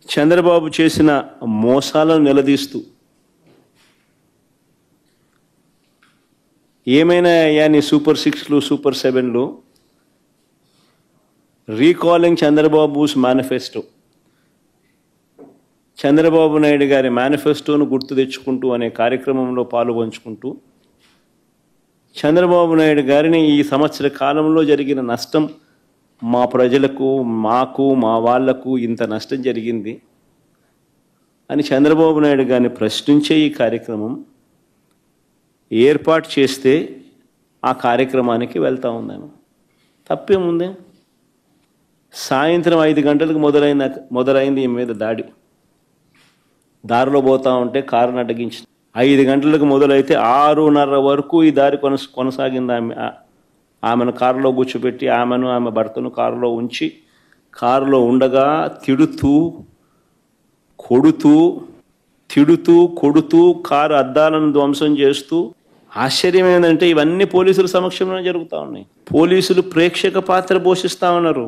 చంద్రబాబు చేసిన మోసాలను నిలదీస్తూ ఏమైనా యాని సూపర్ 6లు సూపర్ 7లు రీకాలింగ్ చంద్రబాబుస్ మేనిఫెస్టో, చంద్రబాబు నాయుడు గారి మేనిఫెస్టోను గుర్తు తెచ్చుకుంటూ అనే కార్యక్రమంలో పాల్గొంచుకుంటూ చంద్రబాబు నాయుడు గారిని ఈ సంవత్సర కాలంలో జరిగిన నష్టం, మా ప్రజలకు, మాకు, మా వాళ్లకు ఇంత నష్టం జరిగింది అని చంద్రబాబు నాయుడు గారిని ప్రశ్నించే ఈ కార్యక్రమం ఏర్పాటు చేస్తే ఆ కార్యక్రమానికి వెళ్తా ఉన్నాను. తప్పేముంది? సాయంత్రం 5 గంటలకు మొదలైంది ఈ మీద దాడి. దారిలో పోతా ఉంటే కారును అడ్డగించి 5 గంటలకు మొదలైతే 6:30 వరకు ఈ దారి కొనసాగింది. ఆమెను కారులో కూర్చోబెట్టి ఆమెను ఆమె భర్తను కారులో ఉంచి కారులో ఉండగా తిడుతూ కొడుతూ కారు అద్దాలను ధ్వంసం చేస్తూ, ఆశ్చర్యం ఏంటంటే ఇవన్నీ పోలీసుల సమక్షంలో జరుగుతూ ఉన్నాయి. పోలీసులు ప్రేక్షక పాత్ర పోషిస్తూ ఉన్నారు.